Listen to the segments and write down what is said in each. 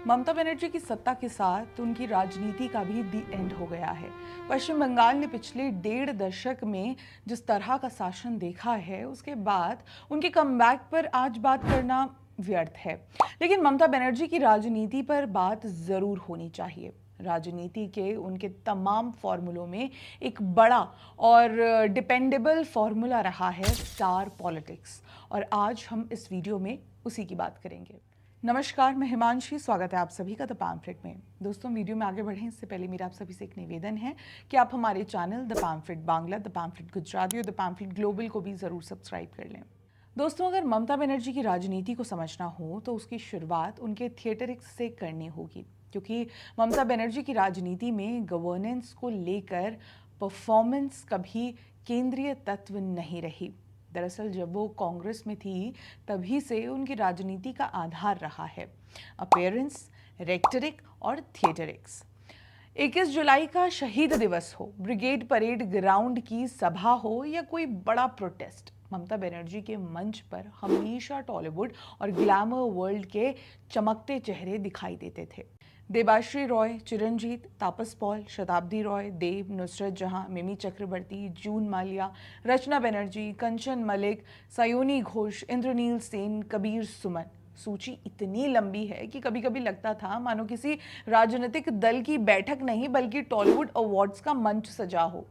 ममता बनर्जी की सत्ता के साथ उनकी राजनीति का भी दी एंड हो गया है। पश्चिम बंगाल ने पिछले 1.5 दशक में जिस तरह का शासन देखा है, उसके बाद उनके कमबैक पर आज बात करना व्यर्थ है। लेकिन ममता बनर्जी की राजनीति पर बात जरूर होनी चाहिए। राजनीति के उनके तमाम फॉर्मूलों में एक बड़ा और डिपेंडेबल फॉर्मूला रहा है स्टार पॉलिटिक्स, और आज हम इस वीडियो में उसी की बात करेंगे। नमस्कार, मैं हिमांशी, स्वागत है आप सभी का द पैम्फलेट में। दोस्तों, वीडियो में आगे बढ़ें इससे पहले मेरा आप सभी से एक निवेदन है कि आप हमारे channel the pamphlet Bangla, the pamphlet Gujarati और द पैम्फलेट ग्लोबल को भी ज़रूर सब्सक्राइब कर लें। दोस्तों, अगर ममता बनर्जी की राजनीति को समझना हो तो उसकी शुरुआत उनके थिएटरिक्स से करनी होगी, क्योंकि ममता बनर्जी की राजनीति में गवर्नेंस को लेकर परफॉर्मेंस कभी केंद्रीय तत्व नहीं रही। दरअसल जब वो कांग्रेस में थी तभी से उनकी राजनीति का आधार रहा है अपीयरेंस, रेक्टरिक और थिएटरिक्स। 21 जुलाई का शहीद दिवस हो, ब्रिगेड परेड ग्राउंड की सभा हो या कोई बड़ा प्रोटेस्ट, ममता बनर्जी के मंच पर हमेशा टॉलीवुड और ग्लैमर वर्ल्ड के चमकते चेहरे दिखाई देते थे। देबाश्री रॉय, चिरंजीत, तापस पॉल, शताब्दी रॉय, देव, नुसरत जहां, मिमी चक्रवर्ती, जून माल्या, रचना बनर्जी, कंचन मलिक, सयोनी घोष, इंद्रनील सेन, कबीर सुमन। सूची इतनी लंबी है कि कभी कभी लगता था मानो किसी राजनीतिक दल की बैठक नहीं बल्कि टॉलीवुड अवार्ड्स का मंच सजा हो।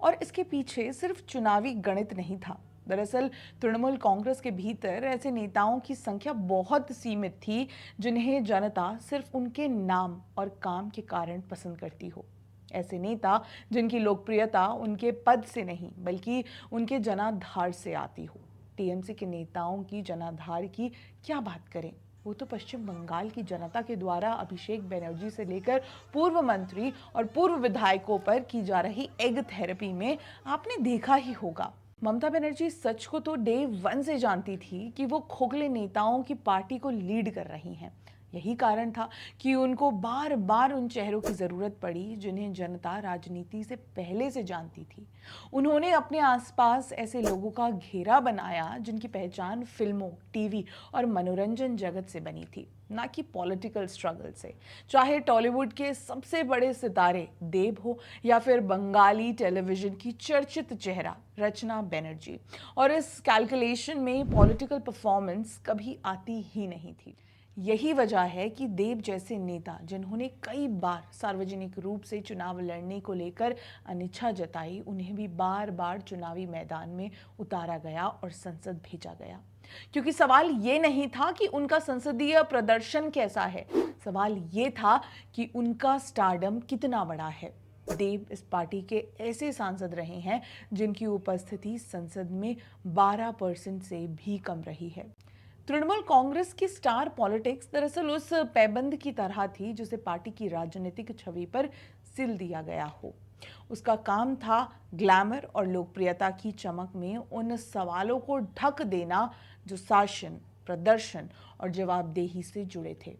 और इसके पीछे सिर्फ चुनावी गणित नहीं था। दरअसल तृणमूल कांग्रेस के भीतर ऐसे नेताओं की संख्या बहुत सीमित थी जिन्हें जनता सिर्फ उनके नाम और काम के कारण पसंद करती हो। ऐसे नेता जिनकी लोकप्रियता उनके पद से नहीं बल्कि उनके जनाधार से आती हो। टीएमसी के नेताओं की जनाधार की क्या बात करें, वो तो पश्चिम बंगाल की जनता के द्वारा अभिषेक बनर्जी से लेकर पूर्व मंत्री और पूर्व विधायकों पर की जा रही एग थेरेपी में आपने देखा ही होगा। ममता बनर्जी सच को तो डे 1 से जानती थी कि वो खोखले नेताओं की पार्टी को लीड कर रही हैं। यही कारण था कि उनको बार बार उन चेहरों की जरूरत पड़ी जिन्हें जनता राजनीति से पहले से जानती थी। उन्होंने अपने आसपास ऐसे लोगों का घेरा बनाया जिनकी पहचान फिल्मों, टीवी और मनोरंजन जगत से बनी थी, ना कि पॉलिटिकल स्ट्रगल से। चाहे टॉलीवुड के सबसे बड़े सितारे देव हो या फिर बंगाली टेलीविजन की चर्चित चेहरा रचना बनर्जी। और इस कैलकुलेशन में पॉलिटिकल परफॉर्मेंस कभी आती ही नहीं थी। यही वजह है कि देव जैसे नेता जिन्होंने कई बार सार्वजनिक रूप से चुनाव लड़ने को लेकर अनिच्छा जताई, उन्हें भी बार बार चुनावी मैदान में उतारा गया और संसद भेजा गया। क्योंकि सवाल ये नहीं था कि उनका संसदीय प्रदर्शन कैसा है, सवाल ये था कि उनका स्टारडम कितना बड़ा है। देव इस पार्टी के ऐसे सांसद रहे हैं जिनकी उपस्थिति संसद में 12% से भी कम रही है। तृणमूल कांग्रेस की स्टार पॉलिटिक्स दरअसल उस पैबंद की तरह थी जिसे पार्टी की राजनीतिक छवि पर सिल दिया गया हो। उसका काम था ग्लैमर और लोकप्रियता की चमक में उन सवालों को ढक देना जो शासन, प्रदर्शन और जवाबदेही से जुड़े थे।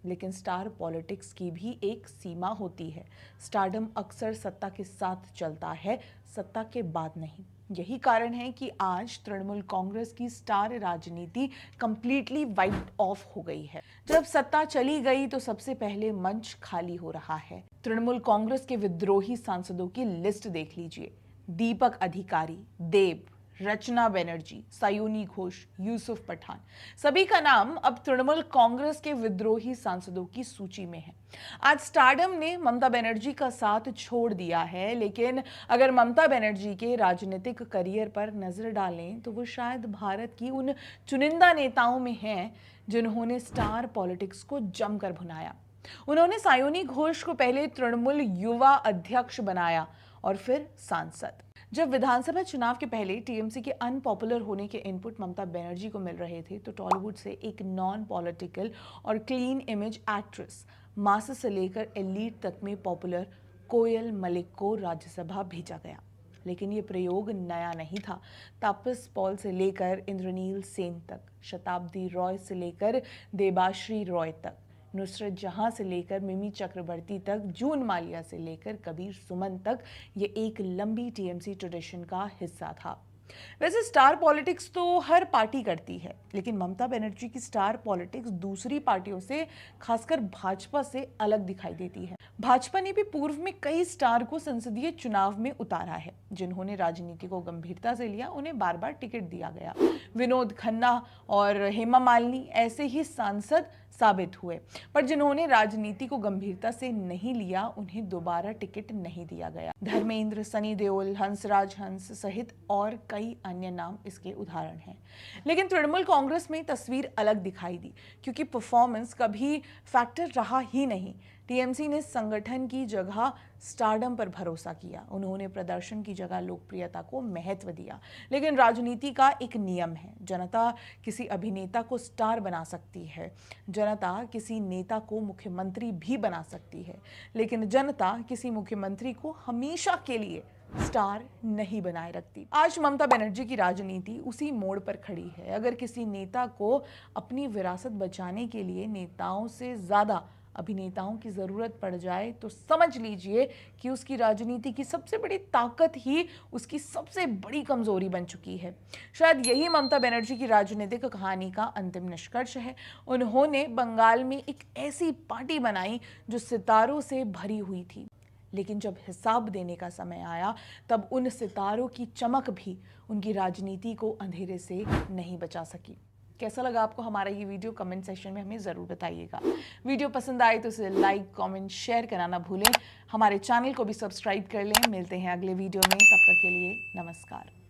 लेकिन स्टार पॉलिटिक्स की भी एक सीमा होती है। स्टारडम अक्सर सत्ता के साथ चलता है, सत्ता के बाद नहीं। यही कारण है कि आज तृणमूल कांग्रेस की स्टार राजनीति कंप्लीटली वाइप ऑफ हो गई है। जब सत्ता चली गई तो सबसे पहले मंच खाली हो रहा है। तृणमूल कांग्रेस के विद्रोही सांसदों की लिस्ट देख लीजिए। दीपक अधिकारी, देव, रचना बनर्जी, सयोनी घोष, यूसुफ पठान, सभी का नाम अब तृणमूल कांग्रेस के विद्रोही सांसदों की सूची में है। आज स्टारडम ने ममता बनर्जी का साथ छोड़ दिया है, लेकिन अगर ममता बनर्जी के राजनीतिक करियर पर नजर डालें तो वो शायद भारत की उन चुनिंदा नेताओं में हैं जिन्होंने स्टार पॉलिटिक्स को जमकर भुनाया। उन्होंने सयोनी घोष को पहले तृणमूल युवा अध्यक्ष बनाया और फिर सांसद। जब विधानसभा चुनाव के पहले टीएमसी के अनपॉपुलर होने के इनपुट ममता बनर्जी को मिल रहे थे तो टॉलीवुड से एक नॉन पॉलिटिकल और क्लीन इमेज एक्ट्रेस, मास से लेकर एलीट तक में पॉपुलर कोयल मलिक को राज्यसभा भेजा गया। लेकिन ये प्रयोग नया नहीं था। तापस पॉल से लेकर इंद्रनील सेन तक, शताब्दी रॉय से लेकर देबाश्री रॉय तक, नुसरत जहां से लेकर मिमी चक्रवर्ती तक, जून माल्या से लेकर कबीर सुमन तक, ये एक लंबी टीएमसी ट्रेडिशन का हिस्सा था। वैसे स्टार पॉलिटिक्स तो हर पार्टी करती है, लेकिन ममता बनर्जी की स्टार पॉलिटिक्स दूसरी पार्टियों से, खासकर भाजपा से अलग दिखाई देती है। भाजपा ने भी पूर्व में कई स्टार को संसदीय चुनाव में उतारा है। जिन्होंने राजनीति को गंभीरता से लिया, उन्हें बार बार टिकट दिया गया। विनोद खन्ना और हेमा मालिनी ऐसे ही सांसद साबित हुए, पर जिन्होंने राजनीति को गंभीरता से नहीं लिया, उन्हें दोबारा टिकट नहीं दिया गया। धर्मेंद्र, सनी देओल, हंसराज हंस सहित और कई अन्य नाम इसके उदाहरण हैं। लेकिन तृणमूल कांग्रेस में तस्वीर अलग दिखाई दी, क्योंकि परफॉर्मेंस कभी फैक्टर रहा ही नहीं। टीएमसी ने संगठन की जगह स्टारडम पर भरोसा किया। उन्होंने प्रदर्शन की जगह लोकप्रियता को महत्व दिया। लेकिन राजनीति का एक नियम है, जनता किसी अभिनेता को स्टार बना सकती है, जनता किसी नेता को मुख्यमंत्री भी बना सकती है, लेकिन जनता किसी मुख्यमंत्री को हमेशा के लिए स्टार नहीं बनाए रखती। आज ममता बनर्जी की राजनीति उसी मोड़ पर खड़ी है। अगर किसी नेता को अपनी विरासत बचाने के लिए नेताओं से ज्यादा अभिनेताओं की जरूरत पड़ जाए, तो समझ लीजिए कि उसकी राजनीति की सबसे बड़ी ताकत ही उसकी सबसे बड़ी कमजोरी बन चुकी है। शायद यही ममता बनर्जी की राजनीतिक कहानी का अंतिम निष्कर्ष है। उन्होंने बंगाल में एक ऐसी पार्टी बनाई जो सितारों से भरी हुई थी, लेकिन जब हिसाब देने का समय आया, तब उन सितारों की चमक भी उनकी राजनीति को अंधेरे से नहीं बचा सकी। कैसा लगा आपको हमारा ये वीडियो? कमेंट सेक्शन में हमें ज़रूर बताइएगा। वीडियो पसंद आए तो इसे लाइक, कमेंट, शेयर करना ना भूलें। हमारे चैनल को भी सब्सक्राइब कर लें। मिलते हैं अगले वीडियो में, तब तक के लिए नमस्कार।